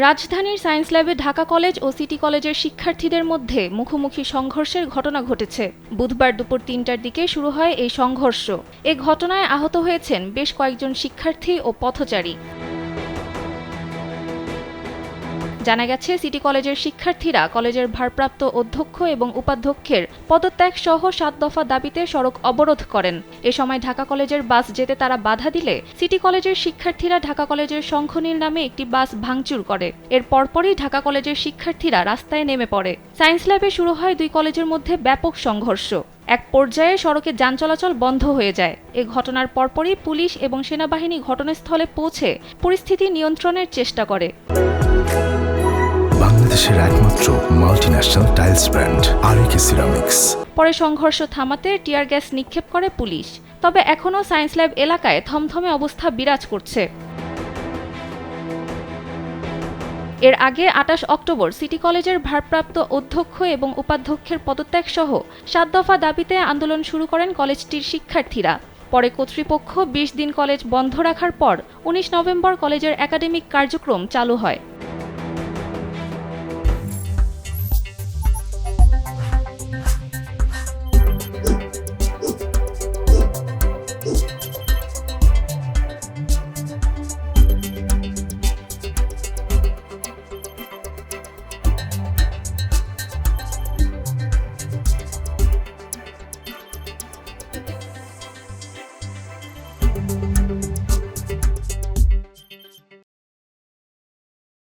রাজধানীর সায়েন্স ল্যাবে ঢাকা কলেজ ও সিটি কলেজের শিক্ষার্থীদের মধ্যে মুখোমুখি সংঘর্ষের ঘটনা ঘটেছে। বুধবার দুপুর ৩টার দিকে শুরু হয় এই সংঘর্ষ। এ ঘটনায় আহত হয়েছেন বেশ কয়েকজন শিক্ষার্থী ও পথচারী। জানা গেছে, সিটি কলেজের শিক্ষার্থীরা কলেজের ভারপ্রাপ্ত অধ্যক্ষ এবং উপাধ্যক্ষের পদত্যাগ সহ ৭ দফা দাবিতে সড়ক অবরোধ করেন। এ সময় ঢাকা কলেজের বাস যেতে তারা বাধা দিলে সিটি কলেজের শিক্ষার্থীরা ঢাকা কলেজের শঙ্খনীল নামে একটি বাস ভাঙচুর করে। এর পরপরই ঢাকা কলেজের শিক্ষার্থীরা রাস্তায় নেমে পড়ে। সায়েন্স ল্যাবে শুরু হয় দুই কলেজের মধ্যে ব্যাপক সংঘর্ষ। এক পর্যায়ে সড়কে যান চলাচল বন্ধ হয়ে যায়। এ ঘটনার পরপরই পুলিশ এবং সেনাবাহিনী ঘটনাস্থলে পৌঁছে পরিস্থিতি নিয়ন্ত্রণের চেষ্টা করে। বাংলাদেশের একমাত্র মাল্টিন্যাশনাল টাইলস ব্র্যান্ড আরএকে সিরামিক্স। পরে সংঘর্ষ থামাতে টিয়ার গ্যাস নিক্ষেপ করে পুলিশ। তবে এখনও সায়েন্স ল্যাব এলাকায় থমথমে অবস্থা বিরাজ করছে। এর আগে ২৮ অক্টোবর সিটি কলেজের ভারপ্রাপ্ত অধ্যক্ষ এবং উপাধ্যক্ষের পদত্যাগ সহ ৭ দফা দাবিতে আন্দোলন শুরু করেন কলেজটির শিক্ষার্থীরা। পরে কর্তৃপক্ষ ২০ দিন কলেজ বন্ধ রাখার পর ১৯ নভেম্বর কলেজের একাডেমিক কার্যক্রম চালু হয়।